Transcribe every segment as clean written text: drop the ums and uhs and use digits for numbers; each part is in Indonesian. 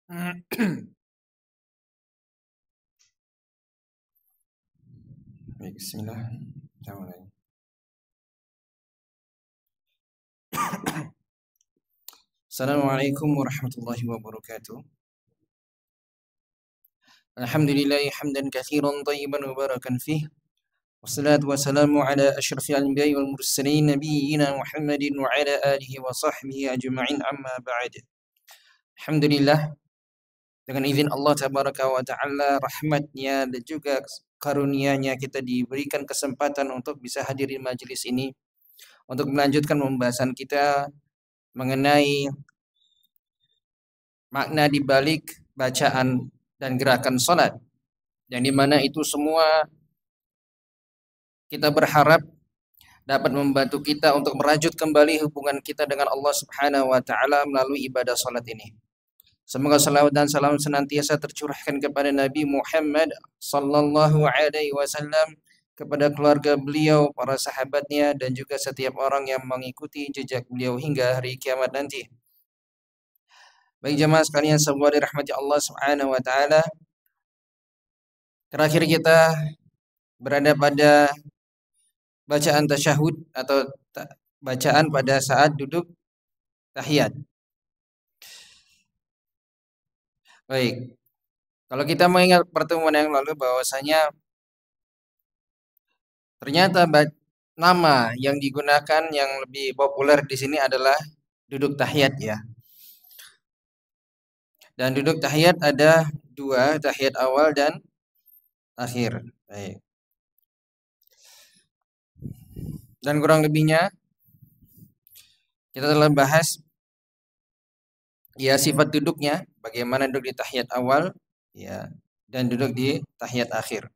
Baik, bismillah. Kita mulai. Assalamualaikum warahmatullahi wabarakatuh. Alhamdulillah hamdan katsiran thayyiban mubarakan fih. Wassalatu wassalamu ala asyrafil anbiya'i wal mursalin nabiyyina Muhammadin wa ala alihi wa sahbihi ajma'in amma ba'd. Alhamdulillah, dengan izin Allah tabaraka wa ta'ala, rahmatnya dan juga karunia-Nya kita diberikan kesempatan untuk bisa hadir di majelis ini untuk melanjutkan pembahasan kita mengenai makna di balik bacaan dan gerakan salat, yang dimana itu semua kita berharap dapat membantu kita untuk merajut kembali hubungan kita dengan Allah Subhanahu wa taala melalui ibadah salat ini. Semoga salawat dan salam senantiasa tercurahkan kepada Nabi Muhammad sallallahu alaihi wasallam, kepada keluarga beliau, para sahabatnya, dan juga setiap orang yang mengikuti jejak beliau hingga hari kiamat nanti. Baik jemaah sekalian semua dirahmati Allah Subhanahu wa taala. Terakhir kita berada pada bacaan tasyahud atau bacaan pada saat duduk tahiyat. Baik. Kalau kita mengingat pertemuan yang lalu bahwasanya ternyata nama yang digunakan yang lebih populer di sini adalah duduk tahiyat ya. Dan duduk tahiyat ada dua, tahiyat awal dan akhir. Baik. Dan kurang lebihnya kita telah bahas ya sifat duduknya, bagaimana duduk di tahiyat awal ya dan duduk di tahiyat akhir.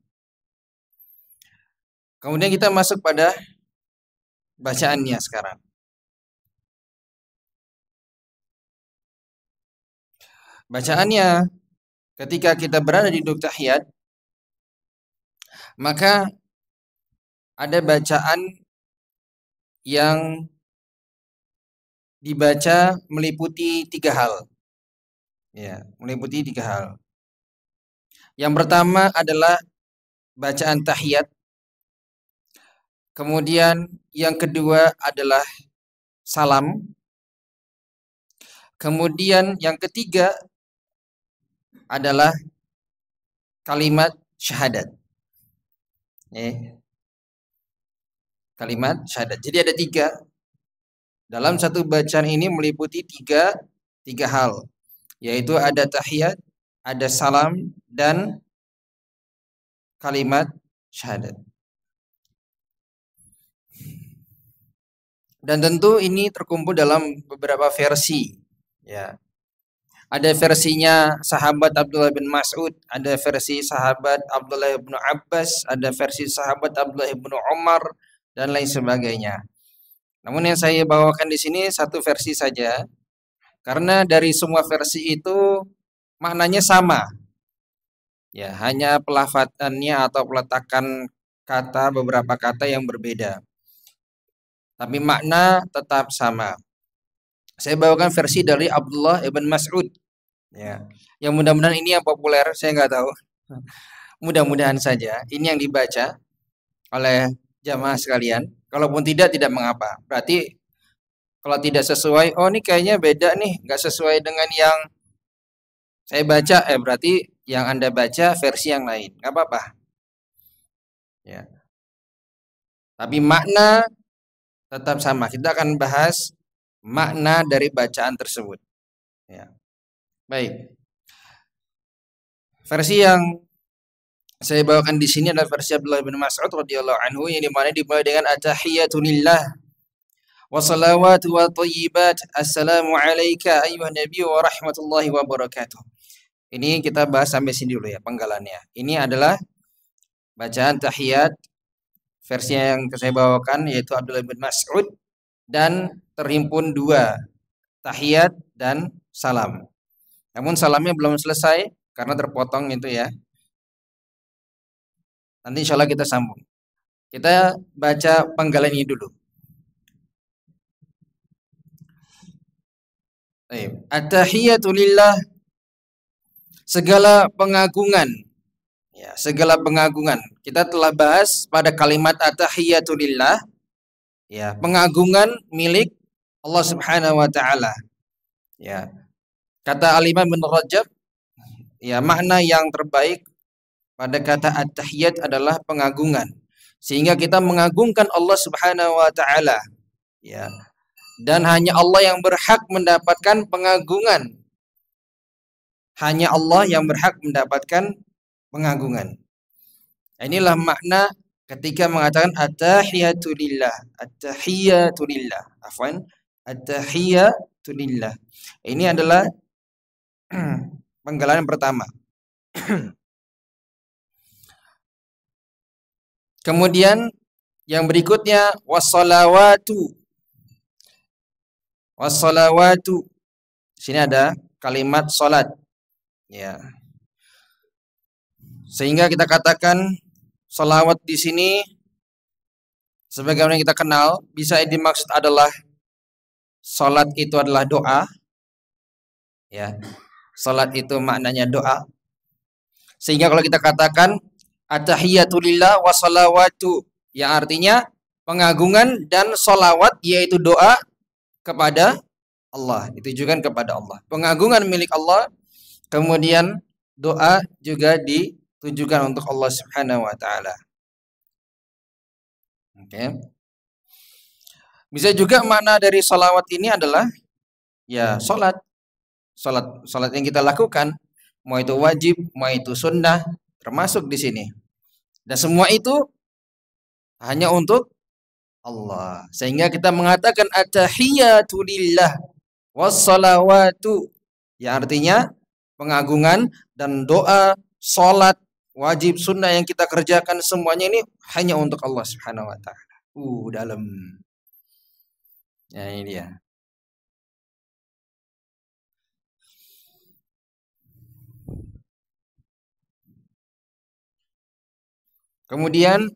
Kemudian kita masuk pada bacaannya sekarang. Bacaannya ketika kita berada di duduk tahiyat, maka ada bacaan yang dibaca meliputi tiga hal. Ya, meliputi tiga hal. Yang pertama adalah bacaan tahiyat. Kemudian yang kedua adalah salam. Kemudian yang ketiga adalah kalimat syahadat. Kalimat syahadat. Jadi ada tiga. Dalam satu bacaan ini meliputi tiga hal, yaitu ada tahiyat, ada salam, dan kalimat syahadat. Dan tentu ini terkumpul dalam beberapa versi. Ya, ada versinya sahabat Abdullah bin Mas'ud, ada versi sahabat Abdullah bin Abbas, ada versi sahabat Abdullah bin Umar, dan lain sebagainya. Namun yang saya bawakan di sini satu versi saja, karena dari semua versi itu maknanya sama. Ya, hanya pelafatannya atau peletakan kata, beberapa kata yang berbeda. Tapi makna tetap sama. Saya bawakan versi dari Abdullah ibn Mas'ud. Ya, yang mudah-mudahan ini yang populer, saya nggak tahu. Mudah-mudahan saja ini yang dibaca oleh jamaah sekalian. Kalaupun tidak mengapa. Berarti kalau tidak sesuai, oh ini kayaknya beda nih, nggak sesuai dengan yang saya baca, berarti yang Anda baca versi yang lain, nggak apa-apa. Ya. Tapi makna tetap sama. Kita akan bahas makna dari bacaan tersebut. Ya. Baik. Versi yang saya bawakan di sini adalah versi Abdullah bin Mas'ud radhiyallahu anhu yang dimana dimulai dengan at-tahiyatu lillah wa salawatu wa thayyibat assalamu alayka ayyuhan nabiy wa rahmatullahi wa barakatuh. Ini kita bahas sampai sini dulu ya penggalannya. Ini adalah bacaan tahiyat versi yang saya bawakan yaitu Abdullah bin Mas'ud dan terhimpun dua tahiyat dan salam. Namun salamnya belum selesai karena terpotong itu ya. Nanti insya Allah kita sambung. Kita baca penggalan ini dulu. At-tahiyatu lillah, segala pengagungan. Ya, segala pengagungan. Kita telah bahas pada kalimat at-tahiyatu lillah. Ya, pengagungan milik Allah Subhanahu wa taala. Ya. Kata Al-Imam Ibnu Rajab, ya makna yang terbaik pada kata at-tahiyat adalah pengagungan. Sehingga kita mengagungkan Allah Subhanahu wa taala. Ya. Dan hanya Allah yang berhak mendapatkan pengagungan. Hanya Allah yang berhak mendapatkan pengagungan. Inilah makna ketika mengatakan at-tahiyatu lillah. At-tahiyatu lillah. Afwan. At-tahiyatu lillah. Ini adalah penggalan pertama. Kemudian yang berikutnya wassalawatu. Wassalawatu. Sini ada kalimat salat. Ya. Sehingga kita katakan salawat di sini sebagaimana kita kenal bisa dimaksud adalah salat itu adalah doa. Ya. Salat itu maknanya doa. Sehingga kalau kita katakan at-tahiyatu lillah wa salawatu, yang artinya pengagungan dan salawat yaitu doa kepada Allah, ditujukan kepada Allah. Pengagungan milik Allah, kemudian doa juga ditujukan untuk Allah Subhanahu wa taala. Oke. Bisa juga makna dari salawat ini adalah ya salat. Salat yang kita lakukan, mau itu wajib, mau itu sunnah, termasuk di sini. Dan semua itu hanya untuk Allah. Sehingga kita mengatakan at-tahiyatu lillah wassalawatu, yang artinya pengagungan dan doa, salat, wajib, sunnah yang kita kerjakan semuanya ini hanya untuk Allah Subhanahu wa taala. Dalam. Ya ini dia. Kemudian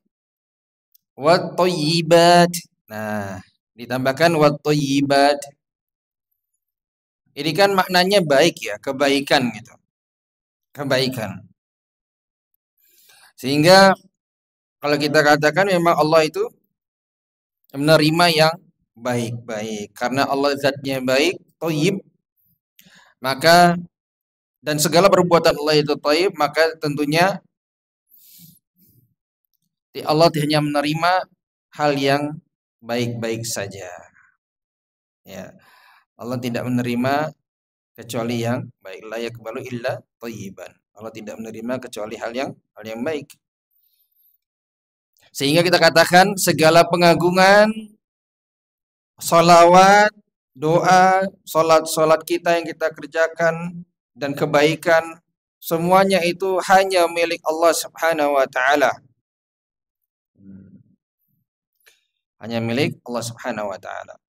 wat thayyibat. Nah, ditambahkan wat thayyibat. Ini kan maknanya baik ya, kebaikan gitu. Kebaikan. Sehingga kalau kita katakan memang Allah itu menerima yang baik-baik. Karena Allah zatnya baik, thayyib, maka dan segala perbuatan Allah itu thayyib, maka tentunya Allah hanya menerima hal yang baik-baik saja. Ya. Allah tidak menerima kecuali yang baik. La yaqbalu illa thayyiban. Allah tidak menerima kecuali hal yang baik. Sehingga kita katakan segala pengagungan, salawat, doa, salat kita yang kita kerjakan dan kebaikan semuanya itu hanya milik Allah Subhanahu wa taala. Hanya milik Allah Subhanahu wa taala.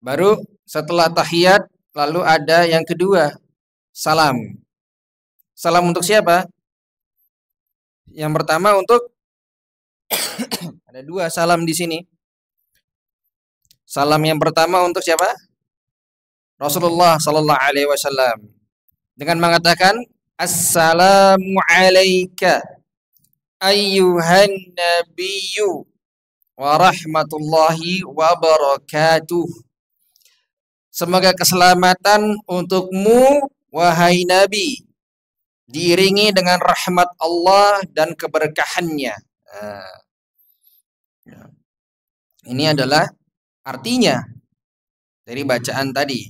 Baru setelah tahiyat lalu ada yang kedua, salam. Salam untuk siapa? Yang pertama untuk ada dua salam di sini. Salam yang pertama untuk siapa? Rasulullah sallallahu alaihi wasallam. Dengan mengatakan assalamu alayka ayyuhan nabiyyu wa rahmatullahi wa barakatuh. Semoga keselamatan untukmu wahai Nabi, diiringi dengan rahmat Allah dan keberkahannya. Ini adalah artinya dari bacaan tadi.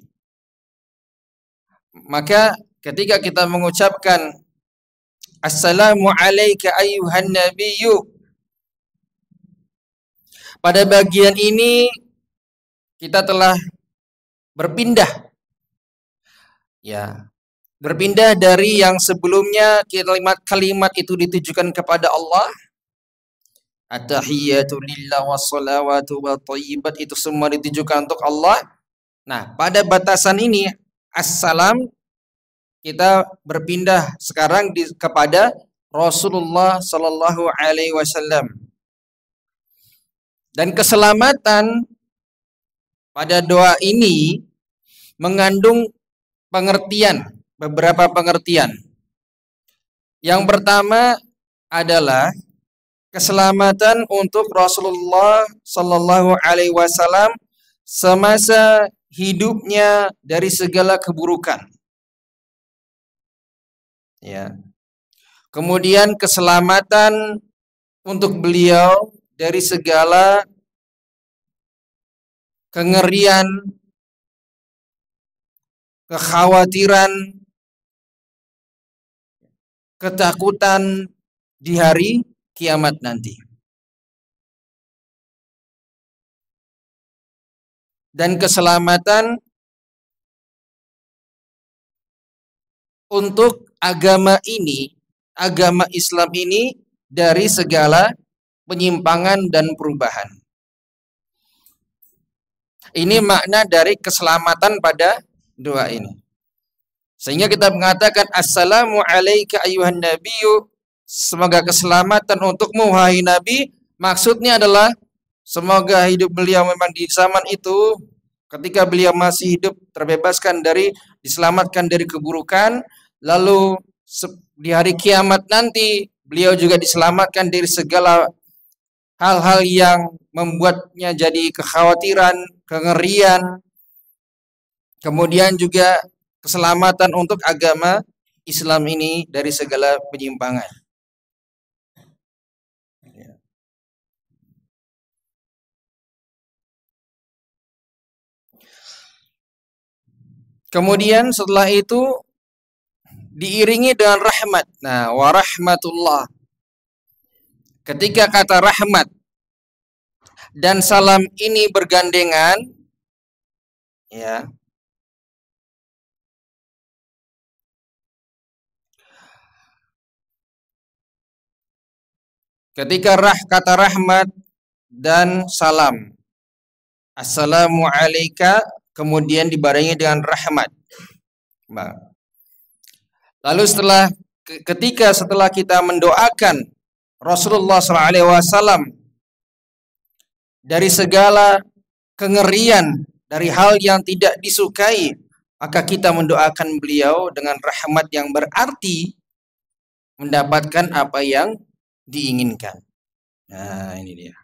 Maka ketika kita mengucapkan Assalamu alayka ayyuhan nabiyyu, pada bagian ini kita telah berpindah, ya, berpindah dari yang sebelumnya kalimat itu ditujukan kepada Allah, at-tahiyyatu lillah wassalawatu wa thayyibat, itu semua ditujukan untuk Allah. Nah, pada batasan ini assalam kita berpindah sekarang kepada Rasulullah Sallallahu Alaihi Wasallam. Dan keselamatan pada doa ini mengandung pengertian, beberapa pengertian. Yang pertama adalah keselamatan untuk Rasulullah Sallallahu Alaihi Wasallam semasa hidupnya dari segala keburukan. Ya. Kemudian keselamatan untuk beliau dari segala kengerian, kekhawatiran, ketakutan di hari kiamat nanti. Dan keselamatan untuk agama ini, agama Islam ini dari segala penyimpangan dan perubahan. Ini makna dari keselamatan pada doa ini. Sehingga kita mengatakan Assalamu alayka ayyuhan nabiyyu, semoga keselamatan untukmu wahai Nabi. Maksudnya adalah semoga hidup beliau memang di zaman itu ketika beliau masih hidup terbebaskan dari, diselamatkan dari keburukan, lalu di hari kiamat nanti beliau juga diselamatkan dari segala hal-hal yang membuatnya jadi kekhawatiran, kengerian, kemudian juga keselamatan untuk agama Islam ini dari segala penyimpangan. Kemudian setelah itu diiringi dengan rahmat. Nah, wa rahmatullah. Ketika kata rahmat dan salam ini bergandengan, ya, ketika kata rahmat dan salam, assalamu alayka, kemudian dibarengi dengan rahmat. Lalu setelah kita mendoakan Rasulullah SAW dari segala kengerian, dari hal yang tidak disukai, maka kita mendoakan beliau dengan rahmat yang berarti mendapatkan apa yang diinginkan. Nah, ini dia.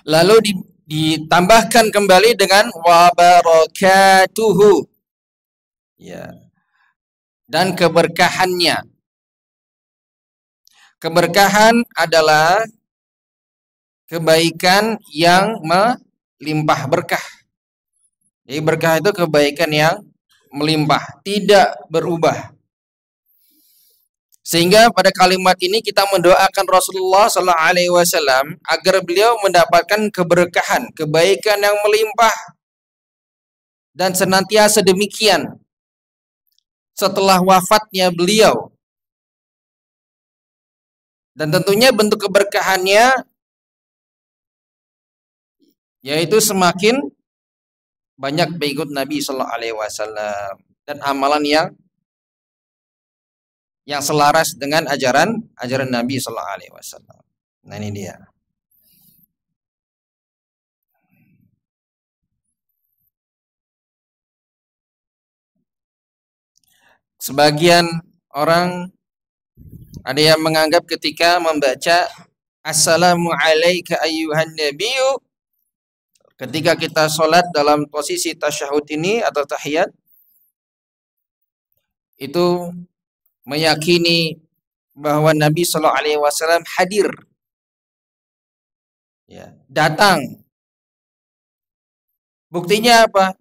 Lalu ditambahkan kembali dengan wa barakatuhu, ya, dan keberkahannya. Keberkahan adalah kebaikan yang melimpah berkah. Jadi berkah itu kebaikan yang melimpah, tidak berubah. Sehingga pada kalimat ini kita mendoakan Rasulullah SAW agar beliau mendapatkan keberkahan, kebaikan yang melimpah dan senantiasa demikian setelah wafatnya beliau. Dan tentunya bentuk keberkahannya yaitu semakin banyak pengikut Nabi SAW dan amalan yang selaras dengan ajaran Nabi SAW. Nah, ini dia. Sebagian orang ada yang menganggap ketika membaca Assalamu alayka ayyuhan nabiyyu, ketika kita sholat dalam posisi tasyahud ini atau tahiyat, itu meyakini bahwa Nabi Shallallahu Alaihi Wasallam hadir, ya, datang. Buktinya apa?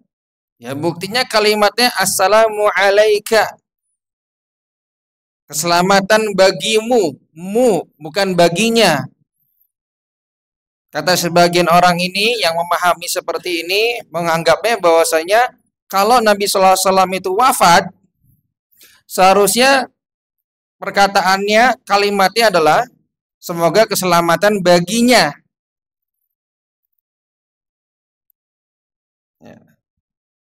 Ya, buktinya kalimatnya assalamu alaika. Keselamatan bagimu, bukan baginya. Kata sebagian orang ini yang memahami seperti ini, menganggapnya bahwasanya kalau Nabi Sallallahu Alaihi Wasallam itu wafat, seharusnya perkataannya, kalimatnya adalah semoga keselamatan baginya. Ya.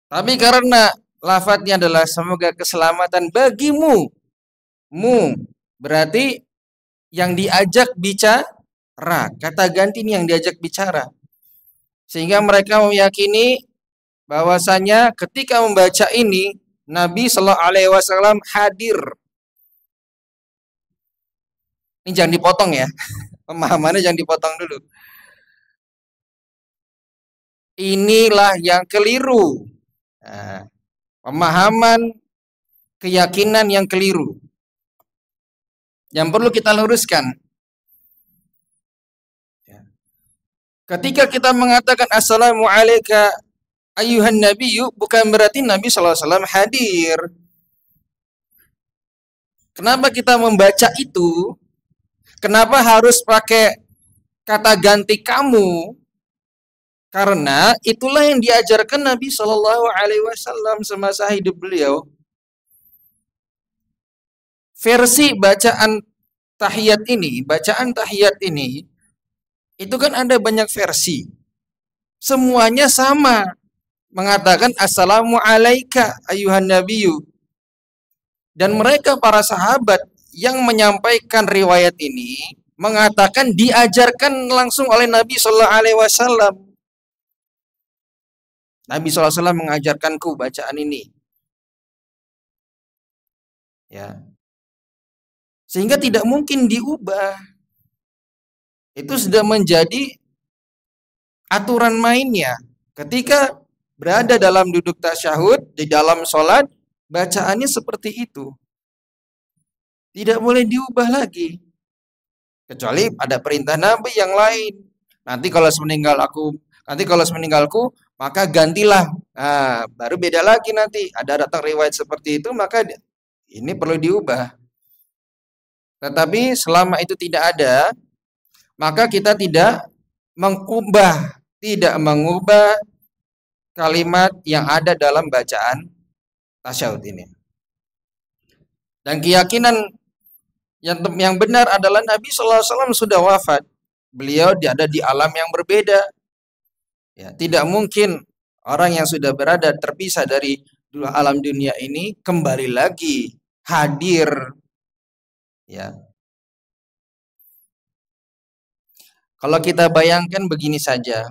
Tapi karena lafadznya adalah semoga keselamatan bagimu, berarti yang diajak bicara, kata ganti ini yang diajak bicara. Sehingga mereka meyakini bahwasanya ketika membaca ini Nabi Shallallahu Alaihi Wasallam hadir. Ini jangan dipotong ya, pemahamannya jangan dipotong dulu. Inilah yang keliru. Nah, pemahaman keyakinan yang keliru yang perlu kita luruskan. Ketika kita mengatakan assalamu alayka ayyuhan nabiyyu, bukan berarti Nabi sallallahu alaihi wasallam hadir. Kenapa kita membaca itu? Kenapa harus pakai kata ganti kamu? Karena itulah yang diajarkan Nabi Shallallahu Alaihi Wasallam semasa hidup beliau. Versi bacaan tahiyat ini, itu kan ada banyak versi. Semuanya sama, mengatakan assalamu alaika ayyuhan nabiyyu. Dan mereka para sahabat yang menyampaikan riwayat ini mengatakan diajarkan langsung oleh Nabi Shallallahu Alaihi Wasallam. Nabi SAW mengajarkanku bacaan ini. Ya. Sehingga tidak mungkin diubah. Itu sudah menjadi aturan mainnya. Ketika berada dalam duduk tasyahud, di dalam sholat, bacaannya seperti itu. Tidak boleh diubah lagi. Kecuali ada perintah Nabi yang lain. Nanti kalau semeninggalku, maka gantilah. Nah, baru beda lagi nanti. Ada datang riwayat seperti itu, maka ini perlu diubah. Tetapi selama itu tidak ada, maka kita tidak mengubah kalimat yang ada dalam bacaan tasyahud ini. Dan keyakinan yang benar adalah Nabi SAW sudah wafat. Beliau ada di alam yang berbeda. Ya, tidak mungkin orang yang sudah berada terpisah dari dua alam dunia ini kembali lagi hadir. Ya. Kalau kita bayangkan begini saja.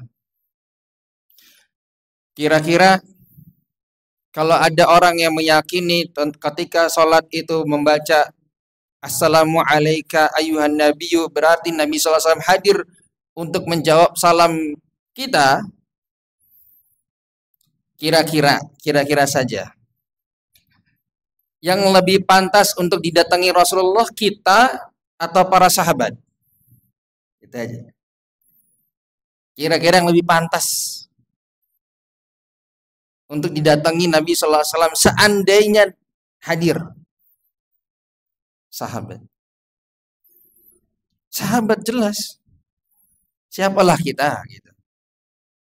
Kira-kira kalau ada orang yang meyakini ketika sholat itu membaca assalamu alayka ayyuhan nabiyyu, berarti Nabi SAW hadir untuk menjawab salam kita. Kira-kira saja yang lebih pantas untuk didatangi Rasulullah, kita atau para sahabat? Itu aja. Kira-kira yang lebih pantas untuk didatangi Nabi Sallallahu Alaihi Wasallam seandainya hadir? Sahabat jelas. Siapalah kita gitu,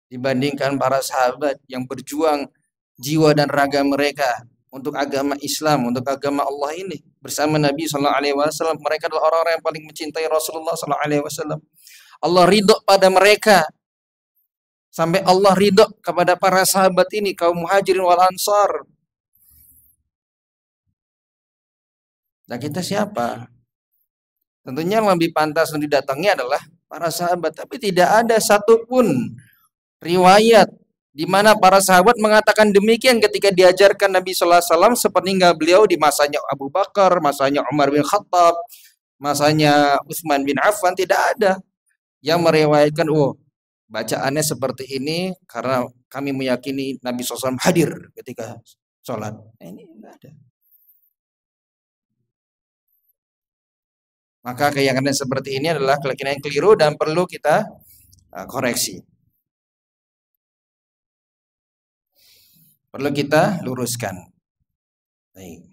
dibandingkan para sahabat yang berjuang jiwa dan raga mereka untuk agama Islam, untuk agama Allah ini bersama Nabi Sallallahu Alaihi Wasallam. Mereka adalah orang-orang yang paling mencintai Rasulullah Sallallahu Alaihi Wasallam. Allah ridho pada mereka sampai Allah ridho kepada para sahabat ini, kaum muhajirin wal ansar. Nah, kita siapa? Tentunya yang lebih pantas untuk didatangi adalah para sahabat. Tapi tidak ada satupun riwayat di mana para sahabat mengatakan demikian ketika diajarkan Nabi Sallallahu Alaihi Wasallam sepeninggal beliau di masanya Abu Bakar, masanya Umar bin Khattab, masanya Utsman bin Affan. Tidak ada yang meriwayatkan, bacaannya seperti ini karena kami meyakini Nabi SAW hadir ketika sholat. Ini tidak ada. Maka keyakinan seperti ini adalah keyakinan yang keliru dan perlu kita koreksi. Perlu kita luruskan. Baik.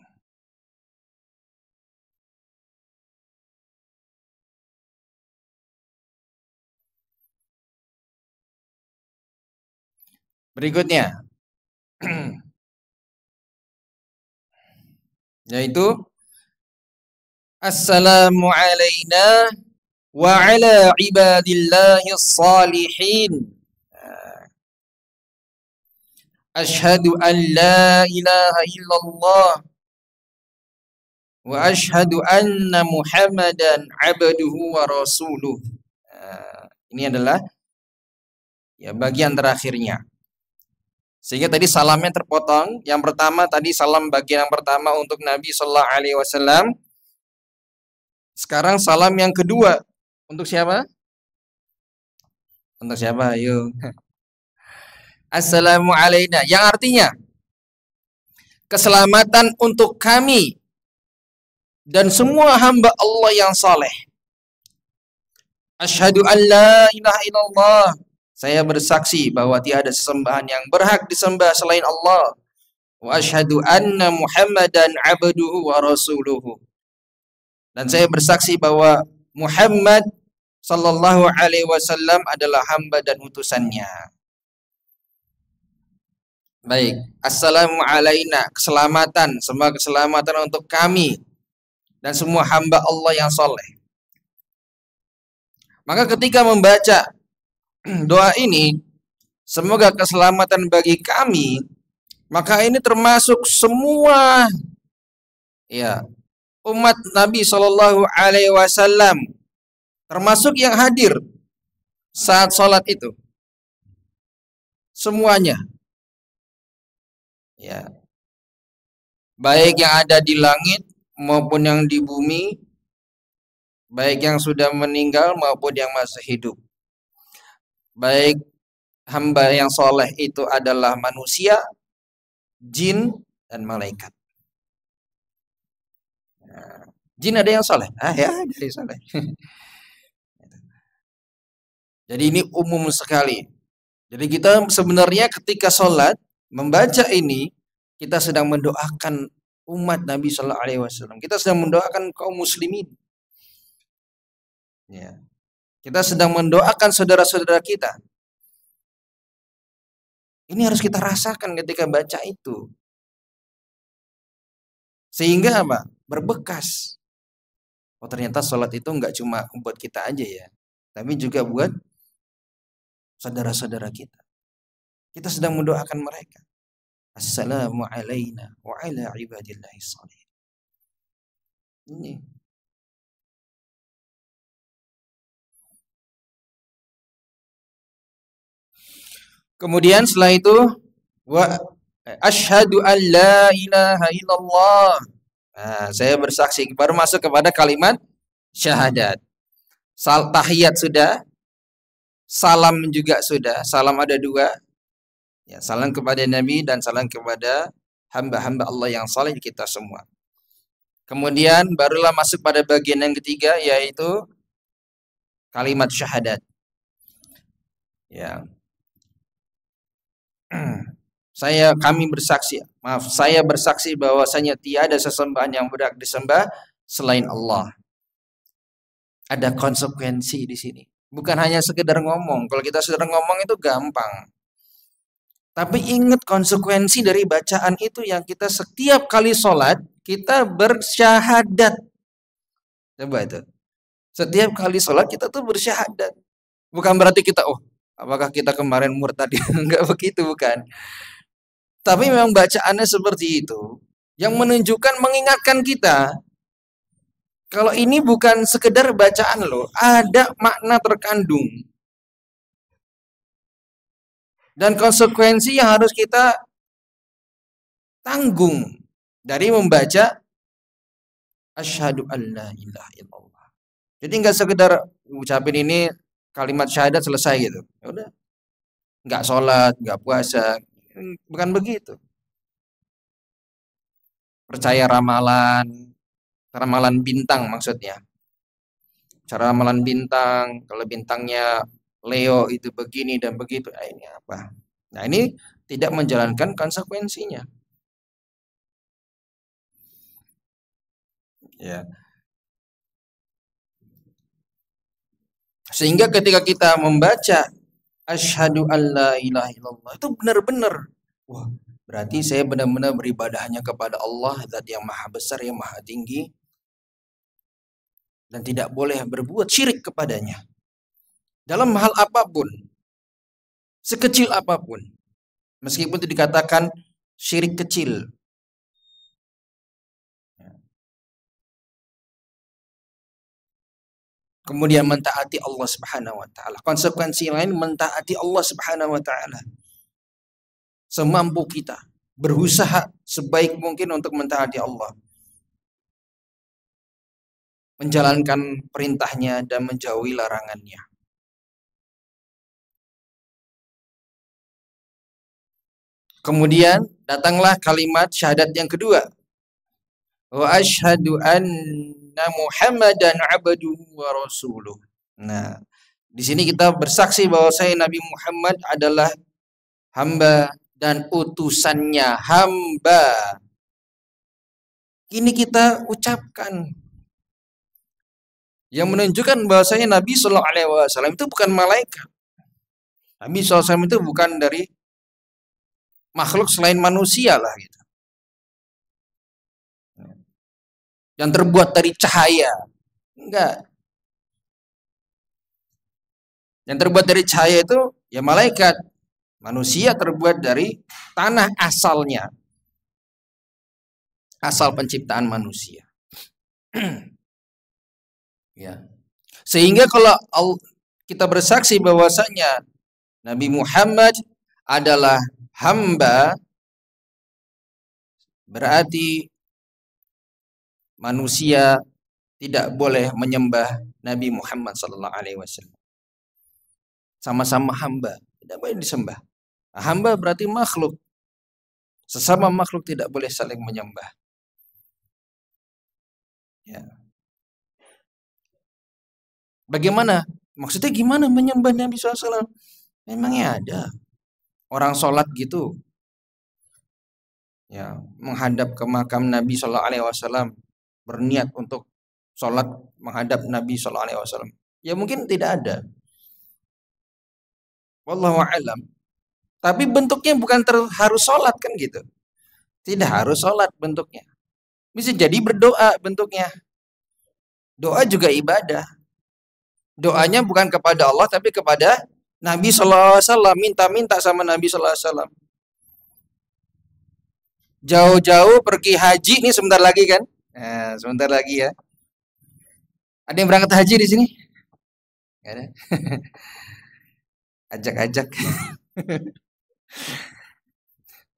Berikutnya yaitu assalamu alaina wa ala ibadillahis salihin. Asyhadu an la ilaha illallah wa asyhadu anna Muhammadan abduhu wa rasuluh. Ini adalah ya bagian terakhirnya. Sehingga tadi salamnya terpotong. Yang pertama tadi salam bagian yang pertama untuk Nabi sallallahu alaihi wasallam. Sekarang salam yang kedua untuk siapa? Untuk siapa? Ayo. Assalamu alaina, yang artinya keselamatan untuk kami dan semua hamba Allah yang saleh. Asyhadu an la ilaha illallah, saya bersaksi bahwa tiada sesembahan yang berhak disembah selain Allah. Wa asyhadu anna Muhammadan abduhu wa rasuluhu, dan saya bersaksi bahwa Muhammad sallallahu alaihi wasallam adalah hamba dan utusannya. Baik, assalamu alaina, keselamatan, semua keselamatan untuk kami dan semua hamba Allah yang soleh. Maka ketika membaca doa ini, semoga keselamatan bagi kami, maka ini termasuk semua ya umat Nabi Shallallahu Alaihi Wasallam, termasuk yang hadir saat sholat itu, semuanya. Ya, baik yang ada di langit maupun yang di bumi, baik yang sudah meninggal maupun yang masih hidup, baik hamba yang soleh itu adalah manusia, jin, dan malaikat. Jin ada yang soleh? Ya, ada yang soleh. Jadi ini umum sekali. Jadi kita sebenarnya ketika sholat membaca ini, kita sedang mendoakan umat Nabi Sallallahu Alaihi Wasallam. Kita sedang mendoakan kaum muslimin. Ya. Kita sedang mendoakan saudara-saudara kita. Ini harus kita rasakan ketika baca itu. Sehingga apa? Berbekas. Oh ternyata sholat itu enggak cuma buat kita aja ya, tapi juga buat saudara-saudara kita. Kita sedang mendoakan mereka. Assalamu alaina wa ala ibadillahis shalihin. Ini. Kemudian setelah itu wa asyhadu an la ilaha illallah. Nah, saya bersaksi, baru masuk kepada kalimat syahadat. Tahiyat sudah, salam juga sudah. Salam ada dua. Ya, salam kepada Nabi dan salam kepada hamba-hamba Allah yang saleh kita semua. Kemudian barulah masuk pada bagian yang ketiga, yaitu kalimat syahadat. Ya. Kami bersaksi, saya bersaksi bahwasanya tiada sesembahan yang berhak disembah selain Allah. Ada konsekuensi di sini. Bukan hanya sekedar ngomong. Kalau kita sekedar ngomong itu gampang. Tapi ingat konsekuensi dari bacaan itu, yang kita setiap kali sholat kita bersyahadat. Coba itu. Setiap kali sholat kita tuh bersyahadat. Bukan berarti kita, apakah kita kemarin murtad? Enggak begitu, bukan. Tapi memang bacaannya seperti itu, yang menunjukkan, mengingatkan kita, kalau ini bukan sekedar bacaan loh, ada makna terkandung. Dan konsekuensi yang harus kita tanggung dari membaca asyhadu an la ilaha illallah. Jadi enggak sekedar ucapin ini kalimat syahadat selesai gitu. Ya udah. Enggak sholat, enggak puasa, bukan begitu. Percaya ramalan bintang maksudnya. cara ramalan bintang, kalau bintangnya Leo itu begini dan begitu. Nah, ini apa? Nah, ini tidak menjalankan konsekuensinya. Ya. Sehingga ketika kita membaca asyhadu alla ilaha illallah itu benar-benar, wah, berarti saya benar-benar beribadah hanya kepada Allah, Zat yang maha besar, yang maha tinggi, dan tidak boleh berbuat syirik kepadanya dalam hal apapun, sekecil apapun, meskipun itu dikatakan syirik kecil. Kemudian mentaati Allah Subhanahu wa taala. Konsekuensi lain mentaati Allah Subhanahu wa taala. Semampu kita berusaha sebaik mungkin untuk mentaati Allah. Menjalankan perintahnya dan menjauhi larangannya. Kemudian datanglah kalimat syahadat yang kedua. Wa asyhadu anna Muhammadan abduhu wa rasuluh. Nah, di sini kita bersaksi bahwa saya Nabi Muhammad adalah hamba dan utusannya, hamba. Ini kita ucapkan yang menunjukkan bahwasanya Nabi Shallallahu Alaihi Wasallam itu bukan malaikat. Nabi SAW itu bukan dari makhluk selain manusia lah gitu. Yang terbuat dari cahaya. Enggak. Yang terbuat dari cahaya itu ya malaikat. Manusia terbuat dari tanah asalnya. Asal penciptaan manusia. Ya. Sehingga kalau kita bersaksi bahwasanya Nabi Muhammad adalah hamba, berarti manusia tidak boleh menyembah Nabi Muhammad sallallahu alaihi wasallam. Sama-sama hamba, tidak boleh disembah. Hamba berarti makhluk. Sesama makhluk tidak boleh saling menyembah. Ya. Bagaimana? Maksudnya gimana menyembah Nabi SAW? Memangnya ada orang sholat gitu, ya, menghadap ke makam Nabi Shallallahu Alaihi Wasallam, berniat untuk sholat menghadap Nabi Shallallahu Alaihi Wasallam? Ya mungkin tidak ada. Wallahu a'lam. Tapi bentuknya bukan harus sholat kan gitu. Tidak harus sholat bentuknya. Bisa jadi berdoa bentuknya. Doa juga ibadah. Doanya bukan kepada Allah tapi kepada Nabi Sallallahu Alaihi Wasallam. Minta-minta sama Nabi Sallallahu Alaihi Wasallam. Jauh-jauh pergi haji nih sebentar lagi kan? Nah, sebentar lagi ya. Ada yang berangkat haji di sini? Gak ada. Ajak-ajak.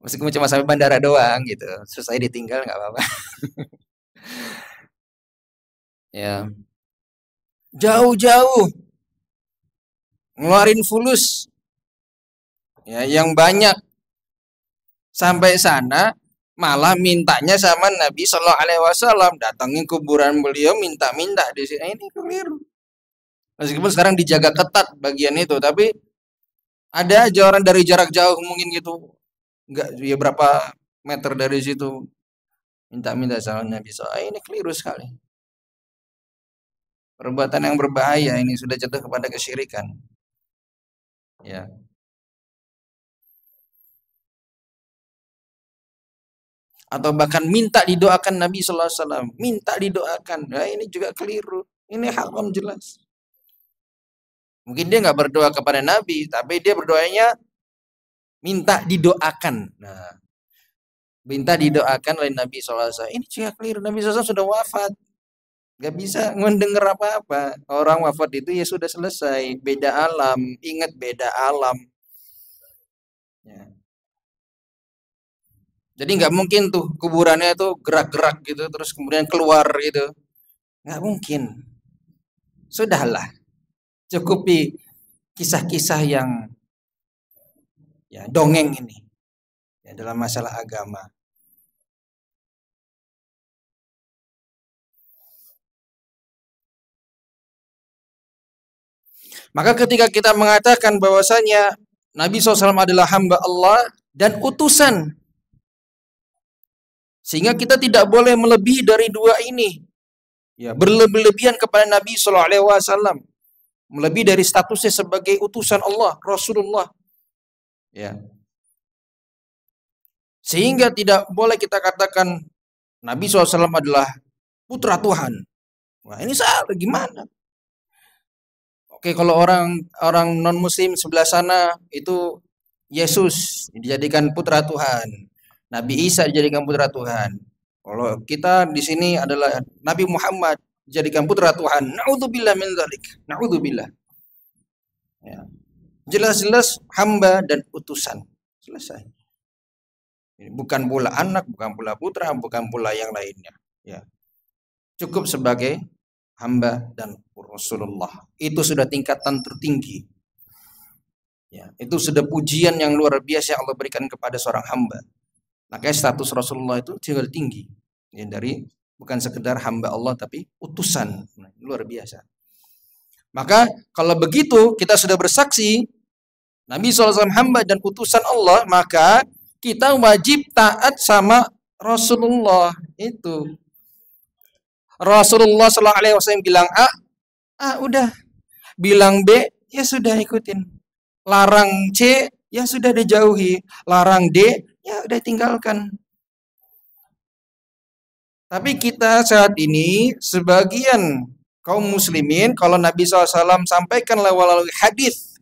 Meskipun cuma sampai bandara doang gitu, selesai ditinggal nggak apa-apa. Ya, jauh-jauh ngeluarin fulus, ya, yang banyak, sampai sana malah mintanya sama Nabi Shallallahu Alaihi Wasallam, datangin kuburan beliau minta-minta di sini. Ini keliru. Meskipun sekarang dijaga ketat bagian itu, tapi ada aja orang dari jarak jauh mungkin gitu, nggak ya berapa meter dari situ minta-minta sama Nabi SAW. Ini keliru sekali. Perbuatan yang berbahaya ini, sudah jatuh kepada kesyirikan. Ya. Atau bahkan minta didoakan Nabi Sallallahu Alaihi Wasallam, minta didoakan. Nah, ini juga keliru. Ini haram jelas. Mungkin dia nggak berdoa kepada Nabi, tapi dia berdoanya minta didoakan. Nah, minta didoakan oleh Nabi Sallallahu Alaihi Wasallam. Ini juga keliru. Nabi SAW sudah wafat. Gak bisa mendengar apa-apa. Orang wafat itu ya sudah selesai. Beda alam. Ingat beda alam. Ya. Jadi nggak mungkin tuh kuburannya tuh gerak-gerak gitu terus kemudian keluar gitu. Nggak mungkin. Sudahlah. Cukupi kisah-kisah yang ya dongeng ini ya, dalam masalah agama. Maka ketika kita mengatakan bahwasanya Nabi SAW adalah hamba Allah dan utusan, sehingga kita tidak boleh melebihi dari dua ini. Ya, berlebihan kepada Nabi SAW, melebihi dari statusnya sebagai utusan Allah, Rasulullah. Ya. Sehingga tidak boleh kita katakan Nabi SAW adalah putra Tuhan. Wah, ini salah gimana? Oke, kalau orang non muslim sebelah sana itu Yesus dijadikan putra Tuhan. Nabi Isa dijadikan putra Tuhan. Kalau kita di sini adalah Nabi Muhammad dijadikan putra Tuhan. Na'udzubillah min dzalik. Na'udzubillah. Ya. Jelas-jelas hamba dan utusan. Selesai. Bukan pula anak, bukan pula putra, bukan pula yang lainnya. Ya. Cukup sebagai hamba dan Rasulullah. Itu sudah tingkatan tertinggi. Ya, itu sudah pujian yang luar biasa yang Allah berikan kepada seorang hamba. Makanya status Rasulullah itu juga tinggi. Ya, dari bukan sekedar hamba Allah tapi utusan. Nah, luar biasa. Maka kalau begitu kita sudah bersaksi Nabi SAW hamba dan utusan Allah, maka kita wajib taat sama Rasulullah itu. Rasulullah SAW bilang A, udah. Bilang B, ya sudah ikutin. Larang C, ya sudah dijauhi. Larang D, ya udah tinggalkan. Tapi kita saat ini, sebagian kaum muslimin, kalau Nabi SAW sampaikan melalui hadis,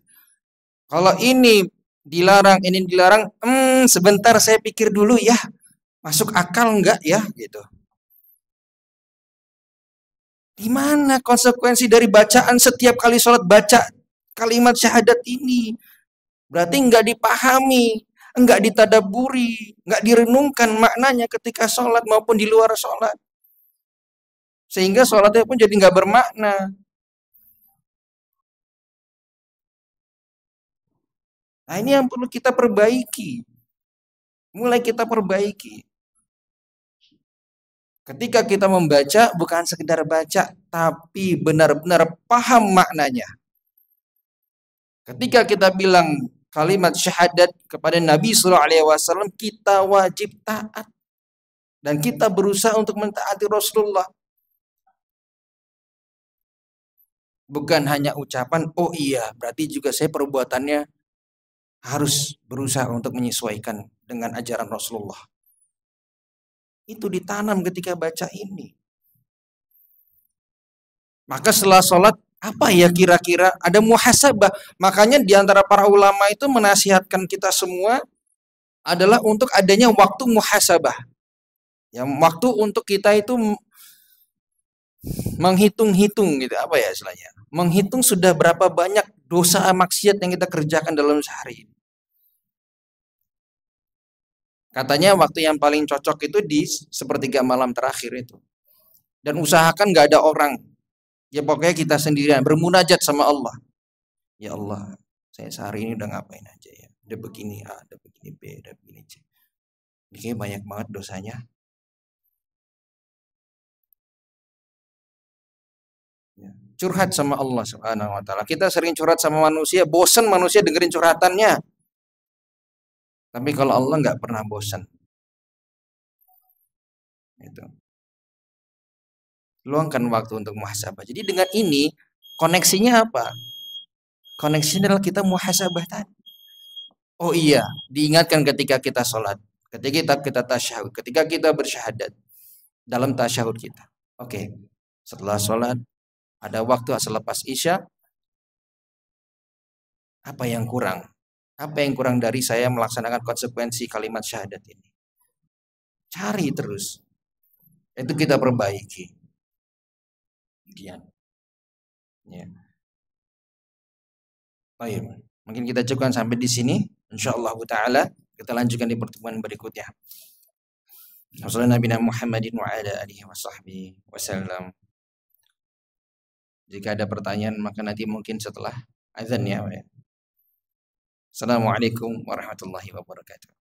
kalau ini dilarang, sebentar saya pikir dulu ya, masuk akal enggak ya, gitu. Di mana konsekuensi dari bacaan setiap kali sholat baca kalimat syahadat ini? Berarti enggak dipahami, enggak ditadaburi, enggak direnungkan maknanya ketika sholat maupun di luar sholat. Sehingga sholatnya pun jadi enggak bermakna. Nah, ini yang perlu kita perbaiki. Mulai kita perbaiki. Ketika kita membaca, bukan sekedar baca, tapi benar-benar paham maknanya. Ketika kita bilang kalimat syahadat kepada Nabi SAW, kita wajib taat. Dan kita berusaha untuk mentaati Rasulullah. Bukan hanya ucapan, oh iya, berarti juga saya perbuatannya harus berusaha untuk menyesuaikan dengan ajaran Rasulullah. Itu ditanam ketika baca ini. Maka setelah sholat, apa ya kira-kira? Ada muhasabah. Makanya diantara para ulama itu menasihatkan kita semua adalah untuk adanya waktu muhasabah. Yang waktu untuk kita itu menghitung-hitung gitu, apa ya istilahnya? Menghitung sudah berapa banyak dosa maksiat yang kita kerjakan dalam sehari. Katanya waktu yang paling cocok itu di sepertiga malam terakhir itu. Dan usahakan gak ada orang. Ya pokoknya kita sendirian bermunajat sama Allah. Ya Allah, saya sehari ini udah ngapain aja ya. Udah begini A, udah begini B, udah begini C. Ini kayak banyak banget dosanya. Ya. Curhat sama Allah Subhanahu wa taala. Kita sering curhat sama manusia, bosan manusia dengerin curhatannya. Tapi kalau Allah nggak pernah bosan. Itu. Luangkan waktu untuk muhasabah. Jadi dengan ini koneksinya apa? Koneksinya adalah kita muhasabah tadi. Oh iya, diingatkan ketika kita sholat, ketika kita tasyahud, ketika kita bersyahadat dalam tasyahud kita. Oke, setelah sholat ada waktu selepas isya. Apa yang kurang? Apa yang kurang dari saya melaksanakan konsekuensi kalimat syahadat ini? Cari terus. Itu kita perbaiki. Kemudian. Ya. Baik. Mungkin kita cukupkan sampai di sini. Insyaallah taala kita lanjutkan di pertemuan berikutnya. Wassalamualaikum Muhammadin wa ala alihi wasahbihi wasallam. Jika ada pertanyaan maka nanti mungkin setelah azan ya. Assalamualaikum warahmatullahi wabarakatuh.